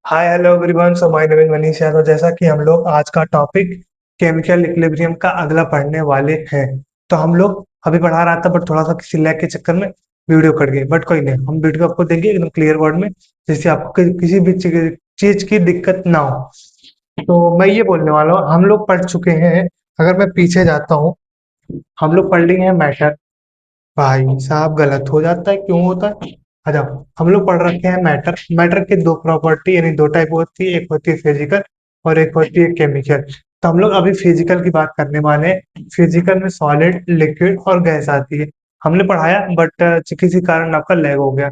Hi hello everyone, so my name is Manish Yadav. जैसा कि हम लोग आज का टॉपिक केमिकल इक्विलिब्रियम का अगला पढ़ने वाले हैं। तो हम लोग अभी पढ़ा रहा था बट थोड़ा सा किसी लैग के चक्कर में वीडियो कट गई। बट कोई नहीं, हम वीडियो आपको देंगे एकदम क्लियर वर्ड में, जिससे आपको किसी भी चीज की दिक्कत ना हो। तो मैं ये बोलने वाला हूँ, हम लोग पढ़ चुके हैं। अगर मैं पीछे जाता हूँ, हम लोग पढ़ लिए हैं मैटर। भाई साहब गलत हो जाता है, क्यों होता है? अच्छा, हम लोग पढ़ रखे हैं मैटर। मैटर के दो प्रॉपर्टी यानी दो टाइप होती है, एक होती है फिजिकल और एक होती है केमिकल। तो हम लोग अभी फिजिकल की बात करने वाले हैं। फिजिकल में सॉलिड, लिक्विड और गैस आती है। हमने पढ़ाया बट किसी कारण आपका लैग हो गया।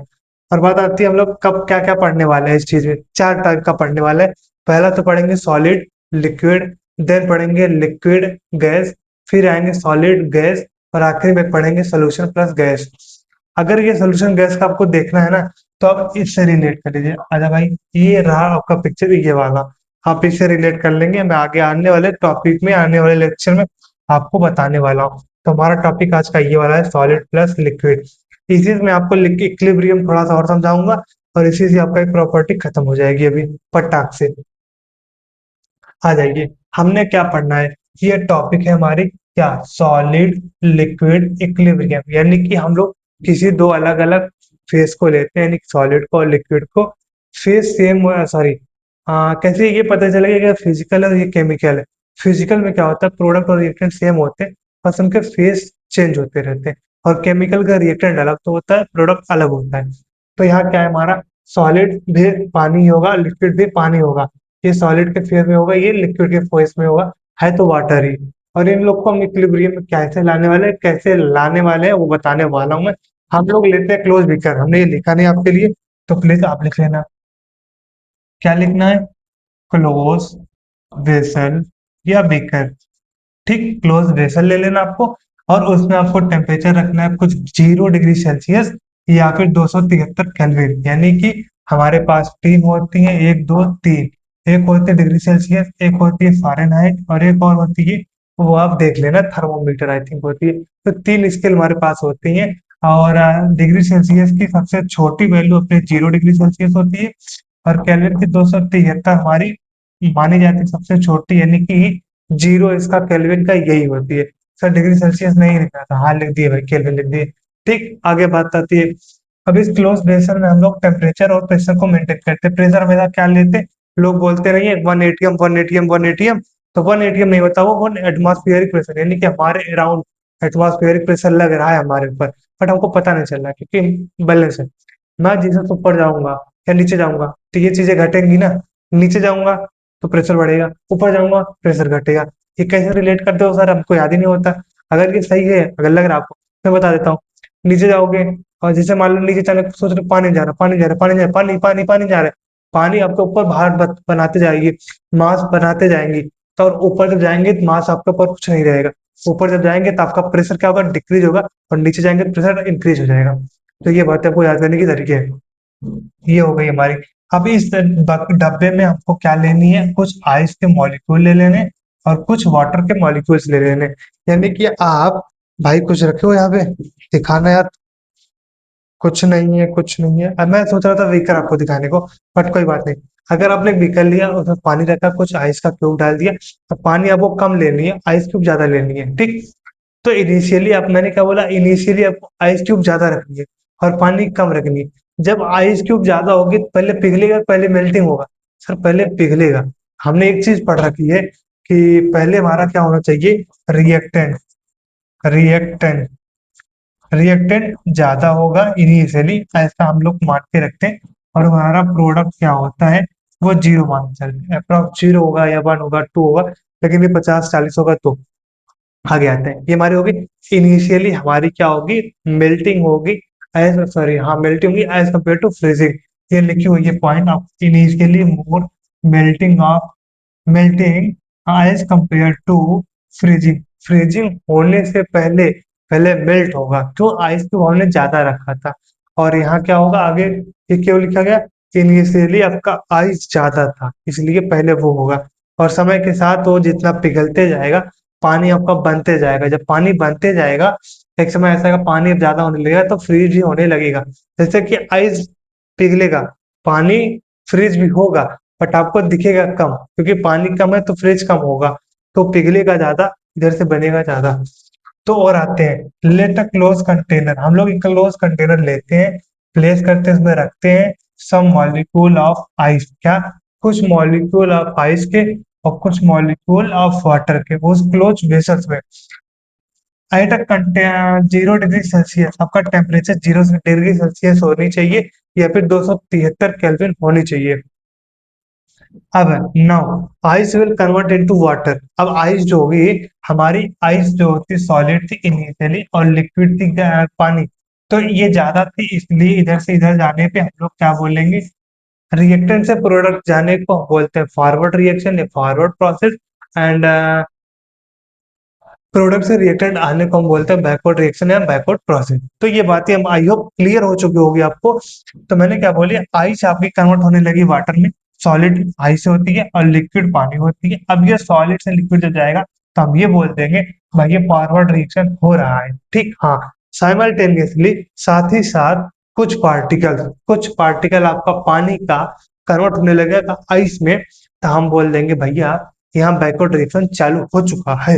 और बात आती है हम लोग कब क्या क्या पढ़ने वाले हैं। इस चीज में चार टाइप का पढ़ने वाले हैं। पहला तो पढ़ेंगे सॉलिड, लिक्विड, देन पढ़ेंगे लिक्विड, गैस, फिर आएंगे सॉलिड, गैस, और आखिरी में पढ़ेंगे सोल्यूशन प्लस गैस। अगर ये सोल्यूशन गैस का आपको देखना है ना, तो आप इससे रिलेट कर लीजिए। अच्छा भाई, ये रहा आपका पिक्चर, ये वाला आप इससे रिलेट कर लेंगे। मैं आगे आने वाले टॉपिक में, आने वाले लेक्चर में आपको बताने वाला हूँ। तो हमारा टॉपिक आज का ये वाला है, सॉलिड प्लस लिक्विड। इसी में आपको इक्विलिब्रियम थोड़ा सा और समझाऊंगा, और इसी से आपका एक प्रॉपर्टी खत्म हो जाएगी अभी पटाख से। आ जाइए, हमने क्या पढ़ना है। ये टॉपिक है हमारी क्या, सॉलिड लिक्विड इक्विलिब्रियम। यानी कि हम लोग किसी दो अलग अलग फेस को लेते हैं, यानी सॉलिड को और लिक्विड को। फेस सेम, सॉरी, कैसे ये पता चलेगा कि फिजिकल है और ये केमिकल है। फिजिकल में क्या होता है, प्रोडक्ट और रिएक्टेंट सेम होते हैं, बस उनके फेस चेंज होते रहते हैं। और केमिकल का रिएक्टेंट अलग तो होता है, प्रोडक्ट अलग होता है। तो यहाँ क्या है हमारा, सॉलिड भी पानी होगा, लिक्विड भी पानी होगा। ये सॉलिड के फेस में होगा, ये लिक्विड के फेस में होगा। है तो वाटर ही। और इन लोग को हम इक्विलिब्रियम में कैसे लाने वाले हैं, कैसे लाने वाले हैं, वो बताने वाला हूँ मैं। हम लोग लेते हैं क्लोज बीकर। हमने ये लिखा नहीं आपके लिए, तो प्लीज आप लिख लेना। क्या लिखना है? क्लोज वेसल या बीकर। ठीक, क्लोज वेसल ले लेना आपको। और उसमें आपको टेम्परेचर रखना है कुछ 0 डिग्री सेल्सियस या फिर 273 केल्विन। यानी कि हमारे पास तीन होती है, एक दो तीन। एक होती है डिग्री सेल्सियस, एक होती है फ़ारेनहाइट, और एक और होती है, वो आप देख लेना, थर्मोमीटर आई थिंक होती है। तो तीन स्केल हमारे पास होती हैं। और डिग्री सेल्सियस की सबसे छोटी वैल्यू अपने 0 डिग्री सेल्सियस होती है। और केल्विन की 273 हमारी मानी जाती है सबसे छोटी, यानी कि जीरो इसका केल्विन का यही होती है। सर डिग्री सेल्सियस नहीं लिखा था, हाँ लिख दिए भाई, केल्विन लिख दिए। ठीक, आगे बात आती है। अब इस क्लोज बेसन में हम लोग टेम्परेचर और प्रेशर को मेंटेन करते हैं। प्रेशर हमेशा क्या लेते हैं, लोग बोलते रहिए 1 एटीएम 1 एटीएम 1 एटीएम। तो 1 एटीएम नहीं होता, वो 1 एटमॉस्फेरिक प्रेशर, यानी कि हमारे अराउंड एटमॉस्फेरिक प्रेशर लग रहा है हमारे ऊपर। बट हमको पता नहीं चल रहा क्योंकि बैलेंस है। मैं जैसे ऊपर जाऊंगा या नीचे जाऊंगा तो ये चीजें घटेंगी ना। नीचे जाऊंगा तो प्रेशर बढ़ेगा, ऊपर जाऊंगा प्रेशर घटेगा। ये कैसे रिलेट करते हो सर, हमको याद ही नहीं होता। अगर ये सही है, अगर लग रहा है आपको, मैं बता देता हूँ। नीचे जाओगे और जैसे मान लो नीचे चले, सोच रहे पानी जा रहा, पानी जा रहा, पानी जा रहा, पानी पानी पानी जा रहा है। पानी आपके ऊपर भार बनाते जाएगी, मास बनाते जाएंगी। तो और ऊपर जब जाएंगे तो मास आपके ऊपर कुछ नहीं रहेगा। ऊपर जब जाएंगे तो आपका प्रेशर क्या होगा, डिक्रीज होगा। और नीचे जाएंगे तो प्रेशर इंक्रीज हो जाएगा। तो ये बात आपको याद करने की तरीके है। ये हो गई हमारी। अब इस डब्बे में हमको क्या लेनी है, कुछ आइस के मॉलिक्यूल ले लेने और कुछ वाटर के मॉलिक्यूल्स ले लेने। यानी कि आप, भाई कुछ रखे हो यहाँ पे, दिखाना यार। कुछ नहीं है, कुछ नहीं है। अब मैं सोच रहा था बीकर आपको दिखाने को, बट कोई बात नहीं। अगर आपने बीकर लिया, उसमें पानी रखा, कुछ आइस का क्यूब डाल दिया, तो पानी आपको कम लेनी है, आइस क्यूब ज्यादा लेनी है। ठीक, तो इनिशियली आप, मैंने क्या बोला, इनिशियली आपको आइस क्यूब ज्यादा रखनी है और पानी कम रखनी है। जब आइस क्यूब ज्यादा होगी तो पहले पिघलेगा, पहले मेल्टिंग होगा। सर पहले पिघलेगा। हमने एक चीज पढ़ रखी है कि पहले हमारा क्या होना चाहिए, रिएक्टेंट। रिएक्टेंट रिएक्टेंट ज्यादा होगा इनिशियली, ऐसा हम लोग मान के रखते हैं। और हमारा प्रोडक्ट क्या होता है, वो जीरो मान के चलते हैं। अप्रॉक्स जीरो होगा या 1 होगा, 2 होगा। लेकिन ये 50 40 होगा तो आगे आते हैं। ये हमारी होगी इनिशियली, हमारी क्या होगी, मेल्टिंग होगी। एज सॉरी, हाँ मेल्टिंग होगी एज कम्पेयर टू फ्रीजिंग। ये लिखी हुई है point of initially more melting of melting as compare to freezing. Freezing होने से पहले पहले मेल्ट होगा, क्यों, आइस क्यूब हमने ज्यादा रखा था। और यहाँ क्या होगा आगे, ये क्यों लिखा गया, इनिशियली आपका आइस ज्यादा था इसलिए पहले वो होगा। और समय के साथ वो जितना पिघलते जाएगा, पानी आपका बनते जाएगा। जब पानी बनते जाएगा, एक समय ऐसा आएगा पानी अब ज्यादा होने लगेगा तो फ्रीज ही होने लगेगा। जैसे कि आइस पिघलेगा, पानी फ्रीज भी होगा, बट आपको दिखेगा कम, क्योंकि पानी कम है तो फ्रीज कम होगा, तो पिघलेगा ज्यादा, इधर से बनेगा ज्यादा। तो और आते हैं, लेट अ क्लोज कंटेनर। हम लोग एक क्लोज कंटेनर लेते हैं, प्लेस करते हैं, उसमें रखते हैं सम मॉलिक्यूल ऑफ आइस। क्या? कुछ मॉलिक्यूल ऑफ आइस के और कुछ मॉलिक्यूल ऑफ वाटर के उस क्लोज वेसल्स में। एट अ 0 डिग्री सेल्सियस, आपका टेम्परेचर 0 डिग्री सेल्सियस होनी चाहिए, या फिर 273 केल्विन होनी चाहिए। अब now ice will convert into water. अब आइस जो होगी, हमारी आइस जो होती सॉलिड थी इनिशियली और लिक्विड थी पानी, तो ये ज्यादा थी, इसलिए इधर से इधर जाने पे हम लोग क्या बोलेंगे, रिएक्टेंट से प्रोडक्ट जाने को हम बोलते हैं फॉरवर्ड रिएक्शन या फॉरवर्ड प्रोसेस, एंड प्रोडक्ट से रिएक्टेंट आने को हम बोलते हैं बैकवर्ड रिएक्शन या बैकवर्ड प्रोसेस। तो ये बातें हम आई होप क्लियर हो चुकी होगी आपको। तो मैंने क्या बोली, आइस आपकी कन्वर्ट होने लगी वाटर में, सॉलिड आइस से होती है और लिक्विड पानी होती है। अब ये सॉलिड से लिक्विड जब जाएगा तो हम ये बोल देंगे भाई ये फॉरवर्ड रिएक्शन हो रहा है, ठीक। हाँ, साइमल्टेनियसली, साथ ही साथ कुछ पार्टिकल आपका पानी का कन्वर्ट होने लगेगा आइस में, तो हम बोल देंगे भैया यहाँ बैकवर्ड रिएक्शन चालू हो चुका है।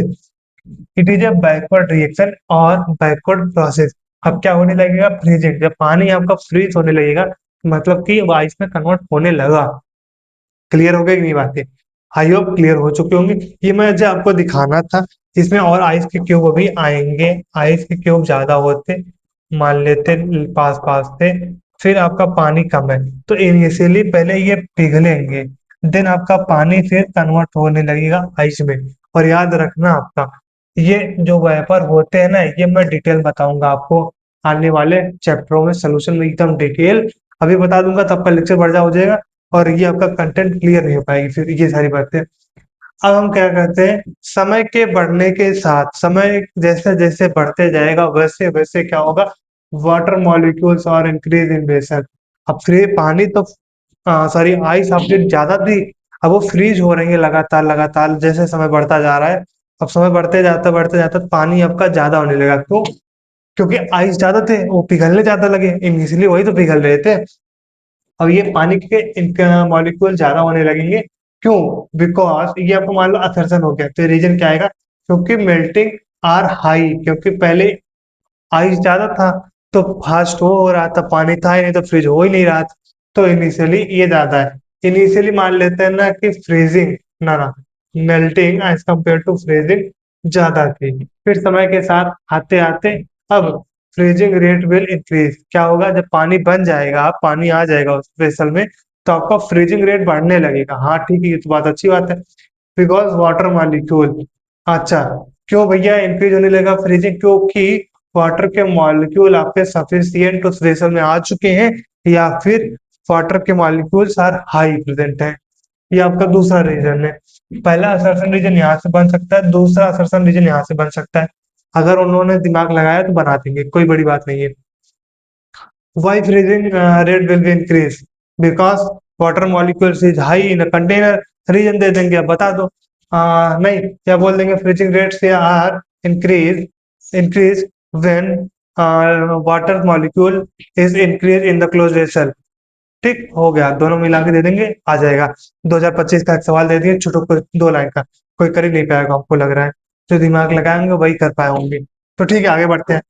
It is a backward reaction और बैकवर्ड प्रोसेस। अब क्या होने लगेगा, फ्रीजिंग। जब पानी आपका फ्रीज होने लगेगा, मतलब कि वो आइस में कन्वर्ट होने लगा। क्लियर हो गई कि नहीं बातें? आई होप क्लियर हो चुकी होंगी। ये मैं जो आपको दिखाना था, इसमें और आइस के क्यूब अभी आएंगे। आइस के क्यूब ज्यादा होते, मान लेते पास पास थे, फिर आपका पानी कम है, तो इनिशियली पहले ये पिघलेंगे, देन आपका पानी फिर कन्वर्ट होने लगेगा आइस में। और याद रखना आपका, ये जो वेपर होते हैं ना, ये मैं डिटेल बताऊंगा आपको आने वाले चैप्टरों में, सोल्यूशन में एकदम डिटेल अभी बता दूंगा, तो आपका लेक्चर बढ़ हो जाएगा और ये आपका कंटेंट क्लियर नहीं हो पाएगी फिर ये सारी बातें। अब हम क्या करते हैं, समय के बढ़ने के साथ, समय जैसे जैसे बढ़ते जाएगा वैसे वैसे क्या होगा, वाटर मॉलिक्यूल्स और इंक्रीज इन प्रेशर। अब फ्री पानी तो सॉरी आइस आपकी ज्यादा थी, अब वो फ्रीज हो रही है लगातार लगातार जैसे समय बढ़ता जा रहा है। अब समय बढ़ते जाता पानी आपका ज्यादा होने लगा। क्यों? क्योंकि आइस ज्यादा थे, वो पिघलने ज्यादा लगे, इनिशियली वही तो पिघल रहे थे। अब ये पानी के इनके मॉलिक्यूल ज्यादा होने लगेंगे। क्यों? बिकॉज ये आपको मान लो असर्शन हो गया, तो रीजन क्या आएगा, क्योंकि मेल्टिंग आर हाई, क्योंकि पहले आइस ज्यादा था तो फास्ट हो रहा था, पानी था ही नहीं तो फ्रीज हो ही नहीं रहा था, तो इनिशियली ये ज्यादा है। इनिशियली मान लेते हैं ना कि फ्रीजिंग, ना melting as compare to freezing ज्यादा थी। फिर समय के साथ आते आते अब फ्रीजिंग रेट विल इंक्रीज। क्या होगा, जब पानी बन जाएगा, पानी आ जाएगा उस वेसल में, तो आपका फ्रीजिंग रेट बढ़ने लगेगा। हाँ ठीक है, ये तो बात अच्छी बात है, बिकॉज वाटर मॉलिक्यूल। अच्छा, क्यों भैया इंक्रीज होने लगा फ्रीजिंग? क्योंकि वाटर के मॉलिक्यूल आपके सफिशिएंट उस वेसल में आ चुके हैं, या फिर वाटर के मॉलिक्यूल्स आर हाई प्रेजेंट है। ये आपका दूसरा रीजन है। पहला असर्शन रीजन यहाँ से बन सकता है, दूसरा असर्शन रीजन यहाँ से बन सकता है। अगर उन्होंने दिमाग लगाया तो बना देंगे, कोई बड़ी बात नहीं है। Why freezing rate will be increase? Because water molecules is high in container. Reason दे देंगे, अब बता दो। नहीं, क्या बोल देंगे, freezing rates are increase when water molecule is increase in the close vessel. ठीक हो गया, दोनों मिला के दे देंगे, आ जाएगा। 2025 का एक सवाल दे दिए, छोटो को 2 लाइन का, कोई कर ही नहीं पाएगा हमको लग रहा है। जो दिमाग लगाएंगे वही कर पाए होंगे। तो ठीक है, आगे बढ़ते हैं।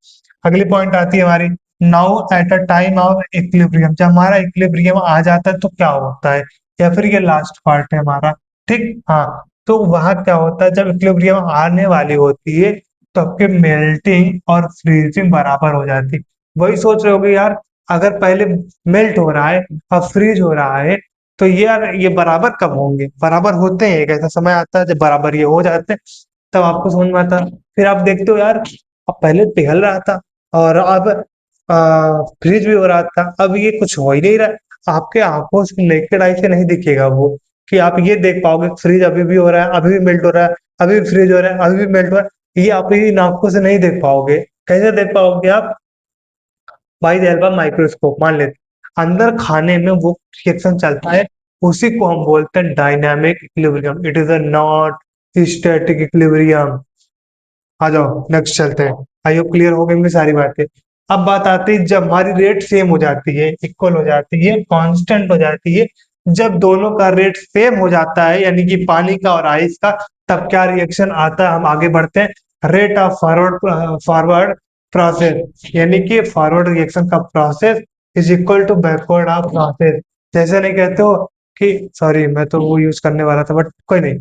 अगली पॉइंट आती है हमारी, now at a time of equilibrium. जब हमारा इक्विलिब्रियम आ जाता है तो क्या होता है, या फिर ये लास्ट पार्ट है हमारा, ठीक। हाँ, तो वहां क्या होता है, जब इक्विलिब्रियम आने वाली होती है तो आपके मेल्टिंग और फ्रीजिंग बराबर हो जाती है। वही सोच रहे होगे यार, अगर पहले मेल्ट हो रहा है अब फ्रीज हो रहा है, तो ये यार ये बराबर कब होंगे? बराबर होते हैं, एक ऐसा समय आता है जब बराबर ये हो जाते हैं, तब आपको समझ में आता है। फिर आप देखते हो यार, अब पहले पिघल रहा था और अब फ्रीज भी हो रहा था, अब ये कुछ हो ही नहीं रहा है। आपके आंखों से नेकेड आई से नहीं दिखेगा वो, कि आप ये देख पाओगे फ्रीज अभी भी हो रहा है, अभी भी मेल्ट हो रहा है, अभी भी फ्रीज हो रहा है, अभी भी मेल्ट हो रहा है, ये आप इन आंखों से नहीं देख पाओगे। कैसे देख पाओगे आप? By the help of microscope. मान लेते अंदर खाने में वो रिएक्शन चलता है, उसी को हम बोलते हैं dynamic equilibrium. It is a not static equilibrium. आ जाओ नेक्स्ट चलते हैं। आई होप क्लियर हो गई सारी बातें। अब बात आती है, जब हमारी रेट सेम हो जाती है, इक्वल हो जाती है, कांस्टेंट हो जाती है, जब दोनों का रेट सेम हो जाता है, यानी कि पानी का और आइस का, तब क्या रिएक्शन आता है, हम आगे बढ़ते हैं। रेट ऑफ फॉरवर्ड प्रोसेस, यानी कि फॉरवर्ड रिएक्शन का process is equal to backward of process. जैसे नहीं कहते हो कि, सॉरी मैं तो वो यूज करने वाला था बट कोई नहीं,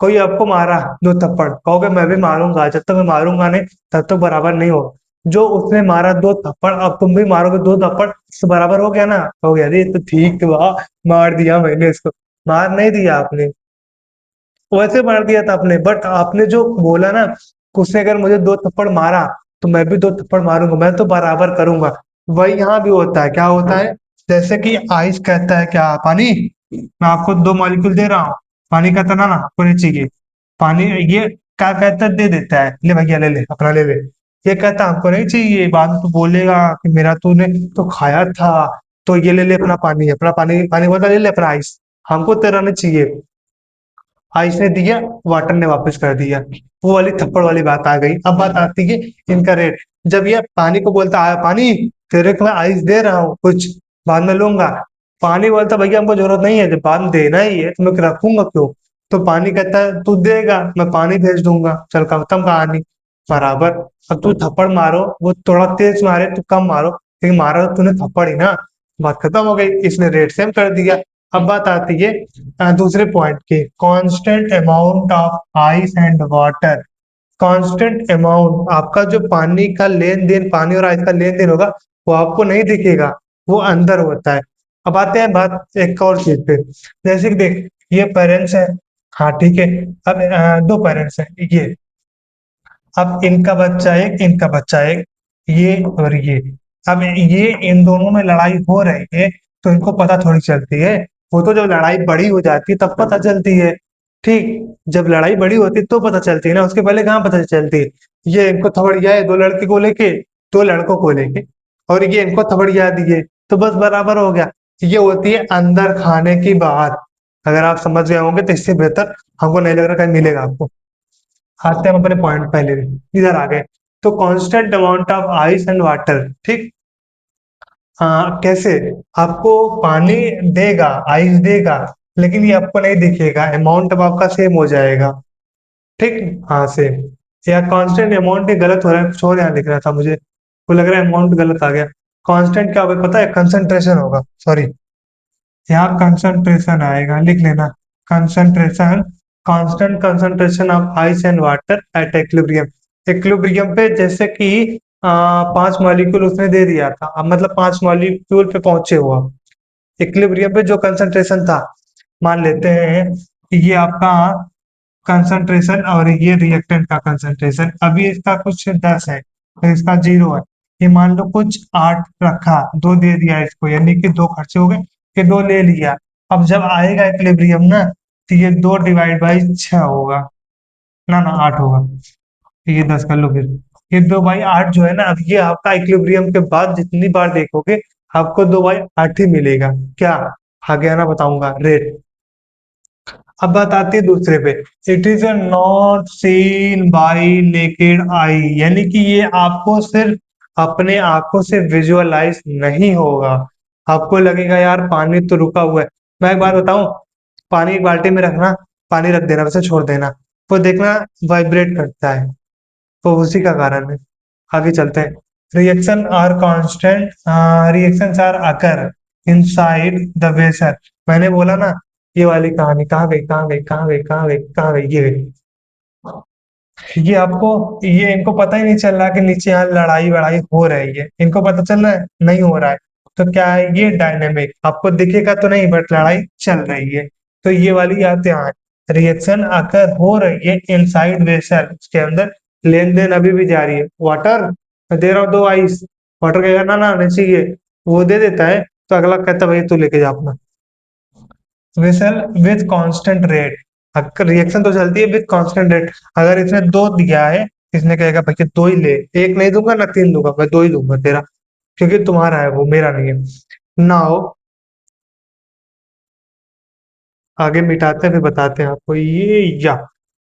कोई आपको मारा दो थप्पड़, कहोगे मैं भी मारूंगा, जब तक मैं मारूंगा नहीं तब तक बराबर नहीं हो। जो उसने मारा दो थप्पड़, अब तुम भी मारोगे दो थप्पड़, तो बराबर हो गया ना, हो गया, अरे ये तो ठीक हुआ, मार दिया मैंने इसको। मार नहीं दिया आपने, वैसे मार दिया था आपने, बट आपने जो बोला ना, उसने अगर मुझे दो थप्पड़ मारा तो मैं भी दो थप्पड़ मारूंगा, मैं तो बराबर करूंगा। वही यहाँ भी होता है, क्या होता है, जैसे कि आइस कहता है क्या, पानी, मैं आपको दो मॉलिक्यूल दे रहा हूँ, पानी कहता ना ना आपको नहीं चाहिए, पानी ये क्या कहता है, दे देता है, ले भैया ले ले अपना ले ले। ये कहता है हमको नहीं चाहिए, बाद में तो बोलेगा कि मेरा तूने तो खाया था, तो ये ले ले अपना पानी, अपना पानी, पानी बोलता ले ले अपना आइस, हमको तेरा नहीं चाहिए। आइस ने दिया, वाटर ने वापस कर दिया, वो वाली थप्पड़ वाली बात आ गई। अब बात आती है इनका रेट। जब ये पानी को बोलता है पानी तेरे को मैं आइस दे रहा हूँ कुछ, बाद में लूंगा, पानी बोलता भैया हमको जरूरत नहीं है, जब बाद में देना ही है तो मैं रखूंगा क्यों। तो पानी कहता है तू देगा मैं पानी भेज दूंगा, चल खत्म कहानी, बराबर। अब तू थप्पड़ मारो, वो थोड़ा तेज मारे तू कम मारो, लेकिन मारा तो तूने थप्पड़ ही ना, बात खत्म हो गई, इसने रेट सेम कर दिया। अब बात आती है दूसरे पॉइंट की, constant amount of ice and water. Constant amount, आपका जो पानी का लेन देन, पानी और आइस का लेन देन होगा, वो आपको नहीं दिखेगा, वो अंदर होता है। अब आते हैं बात एक और चीज पे, जैसे कि देख ये पेरेंट्स है, हाँ ठीक है, अब दो पेरेंट्स है ये, अब इनका बच्चा एक, इनका बच्चा एक, ये और ये, अब ये इन दोनों में लड़ाई हो रही है, तो इनको पता थोड़ी चलती है, वो तो जब लड़ाई बड़ी हो जाती है तब पता चलती है। ठीक, जब लड़ाई बड़ी होती है तो पता चलती है ना, उसके पहले कहाँ पता चलती है। ये इनको थपड़िया है दो लड़के को लेके, दो लड़कों को लेके, और ये इनको थपड़िया दिए, तो बस बराबर हो गया। ये होती है अंदर खाने की बात। अगर आप समझ गए होंगे तो इससे बेहतर हमको नहीं लग रहा कहीं मिलेगा आपको। आते हैं हम अपने पॉइंट पहले भी इधर आ गए। तो constant amount of ice and water, ठीक, कैसे, आपको पानी देगा, आइस देगा, लेकिन ये आपको नहीं दिखेगा, अमाउंट अब आपका सेम हो जाएगा, ठीक, हाँ सेम। या कांस्टेंट अमाउंट, ये गलत हो रहा है, कुछ और यहाँ लिख रहा था मुझे, को लग रहा है अमाउंट गलत आ गया। कांस्टेंट क्या होगा पता है, कंसंट्रेशन होगा, सॉरी, यहाँ कंसंट्रेशन आएगा, लिख लेना, concentration, constant concentration of ice and water at equilibrium. Equilibrium पे जैसे कि पांच मॉलिक्यूल उसने दे दिया था, अब मतलब पांच मॉलिक्यूल पे पहुंचे हुआ, इक्विलिब्रियम पे जो कंसंट्रेशन था, मान लेते हैं कि ये आपका कंसंट्रेशन और ये रिएक्टेंट का कंसंट्रेशन, अभी इसका कुछ 10 है तो इसका 0 है, ये मान लो कुछ 8 रखा, दो दे दिया इसको, यानी कि दो खर्चे हो गए, कि दो ले लिया। अब जब आएगा इक्विलिब्रियम ना, तो ये 2/6 होगा, ना ना 8 होगा, तो ये 10 कर लो फिर, ये 2/8 जो है ना, अब ये आपका इक्विलिब्रियम के बाद जितनी बार देखोगे आपको 2/8 ही मिलेगा। क्या आगे आना बताऊंगा रेट। अब बात आती है दूसरे पे, it is not seen by naked eye, यानी कि ये आपको सिर्फ अपने आंखों से विजुअलाइज नहीं होगा। आपको लगेगा यार पानी तो रुका हुआ है, मैं एक बात बताऊं, पानी एक बाल्टी में रखना, पानी रख देना वैसे छोड़ देना, वो देखना वाइब्रेट करता है, तो उसी का कारण है। आगे चलते हैं, reaction are constant, reactions are occur inside the vessel. मैंने बोला ना, ये वाली कहानी कहाँ गई, कहाँ गई, कहाँ गई, कहाँ गई, कहाँ गई, ये गई। ये आपको, ये इनको पता ही नहीं चल रहा कि नीचे यहाँ लड़ाई वड़ाई हो रही है, इनको पता चल रहा है नहीं हो रहा है, तो क्या है ये डायनेमिक, आपको दिखेगा तो नहीं बट लड़ाई चल रही है, तो ये वाली आते हैं। रिएक्शन आकर हो रही है इनसाइड वेसल, उसके अंदर लेन देन अभी भी जारी है। वाटर मैं दे रहा हूँ दो आइस, वाटर कहेगा ना ना नहीं चाहिए, वो दे देता है, तो अगला कहता है भाई तू लेके जा अपना। वेसल विथ कांस्टेंट रेट, अगर रिएक्शन तो चलती है विथ कांस्टेंट रेट, अगर इसने दो दिया है, इसने कहेगा भाई दो ही ले, एक नहीं दूंगा ना तीन दूंगा, मैं दो ही दूंगा तेरा, क्योंकि तुम्हारा है वो मेरा नहीं है। नाउ आगे मिटाते हैं फिर बताते हैं आपको ये, या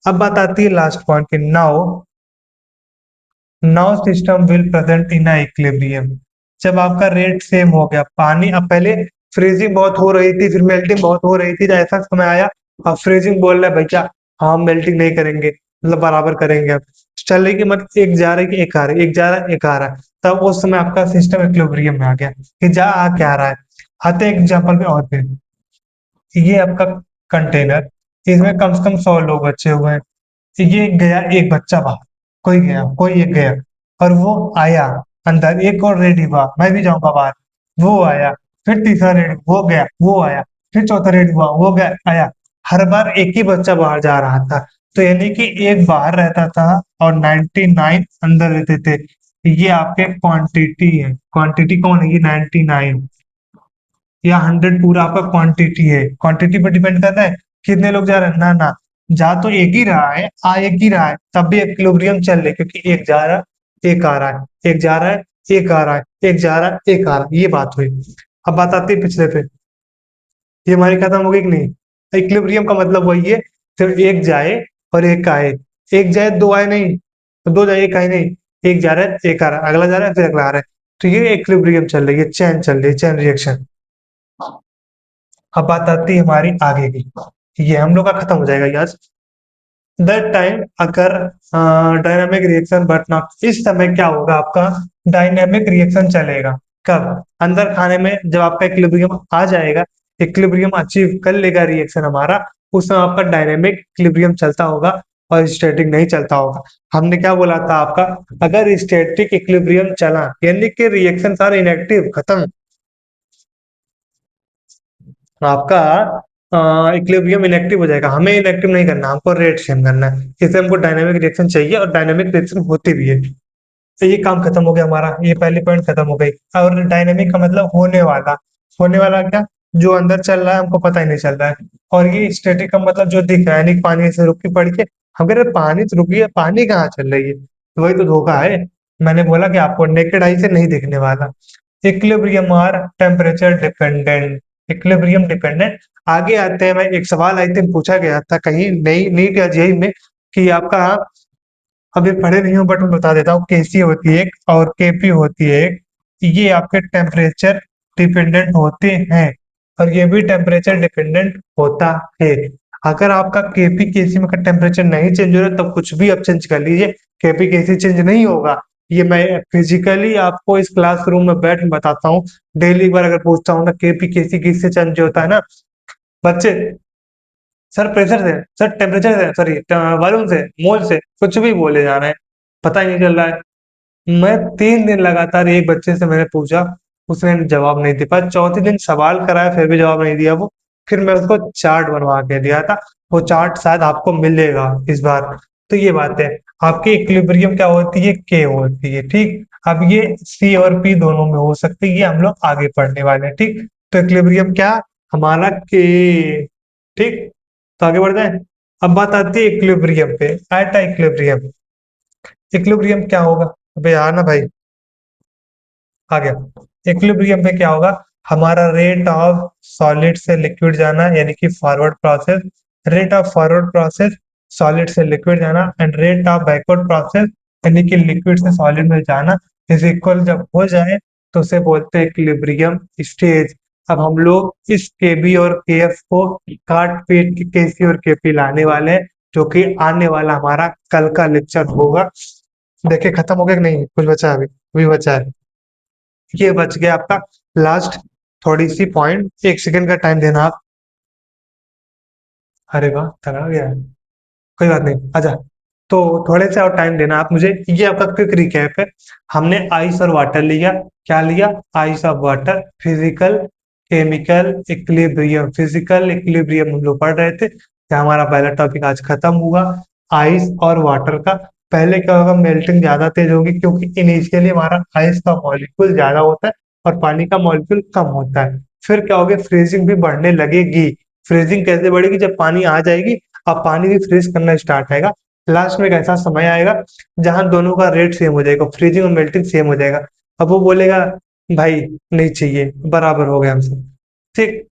अब बात आती है लास्ट पॉइंट की, now now system will present in equilibrium. जब आपका रेट सेम हो गया, पानी अब पहले फ्रीजिंग बहुत हो रही थी, फिर मेल्टिंग बहुत हो रही थी, ऐसा समय आया अब फ्रीजिंग बोल रहा है भैया हम मेल्टिंग नहीं करेंगे, मतलब बराबर करेंगे अब। चल रही कि मतलब एक जा रही कि एक आ रही, एक जा रहा है एक आ रहा है, तब उस समय आपका सिस्टम इक्विलिब्रियम में आ गया कि जा आ क्या रहा है। आते हैं एग्जाम्पल पे और फिर ये आपका कंटेनर, इसमें कम से कम 100 लोग बचे हुए हैं। ये गया एक बच्चा बाहर, कोई गया कोई एक गया, और वो आया अंदर, एक और रेडी हुआ मैं भी जाऊंगा बाहर, वो आया, फिर तीसरा रेडी वो गया वो आया, फिर चौथा रेडी हुआ वो गया आया। हर बार एक ही बच्चा बाहर जा रहा था, तो यानी कि एक बाहर रहता था और 99 अंदर रहते थे। ये आपके क्वांटिटी है, क्वांटिटी कौन है, ये 99 या 100 पूरा आपका क्वांटिटी है। क्वांटिटी पर डिपेंड करता है कितने लोग जा रहे हैं, ना ना, जा तो एक ही रहा है, आ एक ही रहा है, तब भी इक्विलिब्रियम चल रहे क्योंकि एक जा रहा है एक आ रहा है, एक जा रहा है एक आ रहा है, एक जा रहा है एक आ रहा है, ये बात हुई। अब बात आती है पिछले पे, ये हमारी खत्म हो गई कि नहीं। इक्विलिब्रियम का मतलब वही है, सिर्फ एक जाए और एक आए, एक जाए दो आए नहीं, तो दो जाए एक आए नहीं, एक जा रहा है एक आ रहा है, अगला जा रहा है फिर अगला आ रहा है, तो ये इक्विलिब्रियम चल रही है, चैन चल रही है, चैन रिएक्शन। अब बात आती है हमारी आगे की, ये हम लोग का खत्म हो जाएगा ये आज। दैट टाइम अगर डायनामिक रिएक्शन बट नॉट, इस समय क्या होगा आपका, डायनामिक रिएक्शन चलेगा। कब, अंदर खाने में जब आपका इक्विलिब्रियम आ जाएगा, इक्विलिब्रियम अचीव कर लेगा रिएक्शन हमारा, उस समय आपका डायनामिक इक्विलिब्रियम चलता होगा और स्टैटिक नहीं चलता होगा। हमने क्या बोला था आपका, अगर स्टैटिक इक्विलिब्रियम चला यानी कि रिएक्शन सारे इनएक्टिव खत्म, आपका इक्विलिब्रियम इनएक्टिव हो जाएगा। हमें इनएक्टिव नहीं करना, हमको रेट सेम करना है, इसलिए हमको डायनामिक रिएक्शन चाहिए और डायनामिक रिएक्शन होती भी है। तो ये काम खत्म हो गया हमारा, ये पहली पॉइंट खत्म हो गई। और डायनेमिक का मतलब होने वाला, होने वाला क्या, जो अंदर चल रहा है हमको पता ही नहीं चल रहा है। और ये स्टैटिक का मतलब जो दिख रहा है, यानी कि पानी से रुकी पड़ी के, हम कह रहे पानी तो रुकी है, पानी कहाँ चल रही है, तो वही तो धोखा है। मैंने बोला कि आपको नेकेड आई से नहीं दिखने वाला। इक्विलिब्रियम और टेम्परेचर डिपेंडेंट, इक्विलिब्रियम डिपेंडेंट। आगे आते हैं, मैं एक सवाल आई थिंक पूछा गया था कहीं नई नीट या जेई में कि आपका, अभी पढ़े नहीं हूँ बट मैं बता देता हूँ, केसी होती है एक और केपी होती है एक, ये आपके टेम्परेचर डिपेंडेंट होते हैं और ये भी टेम्परेचर डिपेंडेंट होता है। अगर आपका केपी केसी में का टेम्परेचर नहीं चेंज हो रहा तब कुछ भी आप चेंज कर लीजिए, केपी केसी चेंज नहीं होगा। ये मैं फिजिकली आपको इस क्लासरूम में बैठ में बताता हूँ। डेली बार अगर पूछता हूँ ना केपी केसी किससे चेंज होता है ना बच्चे, सर प्रेशर से, सर टेम्परेचर से, सॉरी वॉल्यूम से, मोल से, कुछ भी बोले जा रहे हैं, पता ही नहीं चल रहा है। मैं 3 दिन लगातार एक बच्चे से मैंने पूछा, उसने जवाब नहीं दे पाया। चौथे दिन सवाल कराया फिर भी जवाब नहीं दिया वो। फिर मैं उसको चार्ट बनवा के दिया था, वो चार्ट शायद आपको मिलेगा इस बार। तो ये बात है, आपकी इक्विलिब्रियम क्या होती है, के होती है, ठीक। अब ये सी और पी दोनों में हो सकती है, ये हम लोग आगे पढ़ने वाले हैं, ठीक। तो इक्विलिब्रियम क्या, हमारा के, ठीक। तो आगे बढ़ जाए। अब बात आती है इक्विलिब्रियम पे, एट इक्विलिब्रियम, इक्विलिब्रियम क्या होगा, अबे यार ना भाई, आ गया। इक्विलिब्रियम पे क्या होगा, हमारा रेट ऑफ सॉलिड से लिक्विड जाना यानी कि forward process, rate of forward process solid से लिक्विड जाना, and rate of backward process यानी कि लिक्विड से सॉलिड में जाना इज इक्वल जब हो जाए तो उसे बोलते हैं इक्विलिब्रियम स्टेज। अब हम लोग इस केबी और केएफ को काट पीट के केसी और केपी लाने वाले हैं, जो कि आने वाला हमारा कल का लेक्चर होगा। देखिए खत्म हो गया कि नहीं, कुछ बचा है अभी बचा है। ये बच गया आपका लास्ट थोड़ी सी पॉइंट, 1 सेकंड का टाइम देना आप। अरे वाह तगड़ा गया है, कोई बात नहीं, आजा। तो थोड़े से और टाइम देना आप मुझे। ये आपका क्विक रिकैप है। हमने आइस और वाटर लिया, क्या लिया, आइस और water, physical chemical equilibrium, physical equilibrium हम लोग पढ़ रहे थे, क्या हमारा पहला टॉपिक आज खत्म हुआ। आइस और वाटर का पहले क्या होगा, मेल्टिंग ज्यादा तेज होगी क्योंकि इनिशियली हमारा आइस का मॉलिक्यूल ज्यादा होता है और पानी का मॉलिक्यूल कम होता है। फिर क्या होगा, फ्रीजिंग भी बढ़ने लगेगी। फ्रीजिंग कैसे बढ़ेगी, जब पानी आ जाएगी अब पानी भी फ्रीज करना स्टार्ट आएगा। लास्ट में एक ऐसा समय आएगा जहां दोनों का रेट सेम हो जाएगा, फ्रीजिंग और मेल्टिंग सेम हो जाएगा। अब वो बोलेगा भाई नहीं चाहिए, बराबर हो गया हमसे, ठीक।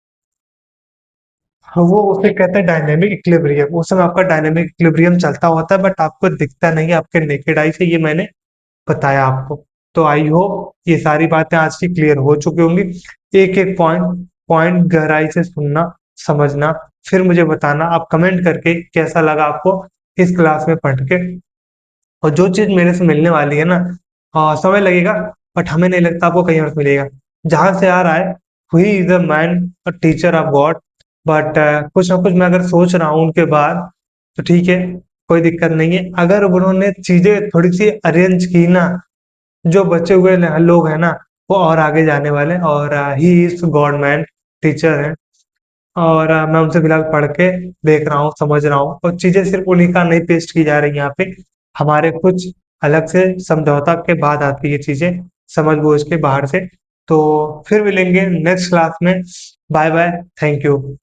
वो उसे कहते हैं डायनेमिक इक्विलिब्रियम। उस समय आपका डायनेमिक इक्विलिब्रियम चलता होता है बट आपको दिखता नहीं है आपके नेकेड आई से, ये मैंने बताया आपको। तो आई होप ये सारी बातें आज की क्लियर हो चुकी होंगी। एक एक पॉइंट पॉइंट गहराई से सुनना, समझना, फिर मुझे बताना आप कमेंट करके कैसा लगा आपको इस क्लास में पढ़ के। और जो चीज़ मेरे से मिलने वाली है ना, समय लगेगा, बट हमें नहीं लगता आपको कहीं और से मिलेगा। जहाँ से आ रहा है, he is a man, a teacher of God. But कुछ ना कुछ मैं अगर सोच रहा हूँ उनके बाद, तो ठीक है, कोई दिक्कत नहीं है। अगर उन्होंने चीज़ें थोड़ी-सी अरेंज की ना, जो बचे हुए ल लोग हैं ना, वो और आगे जाने वाले हैं, और he is God man teacher है। और मैं उनसे फिलहाल पढ़ के देख रहा हूँ, समझ रहा हूँ, और चीज़ें सिर्फ़ उन्हीं का नहीं पेस्ट की जा रही यहाँ पे, हमारे कुछ अलग से समझौता के बाद आती है चीज़ें, समझ-बूझ के बाहर से। तो फिर मिलेंगे नेक्स्ट क्लास में। Bye-bye, thank you.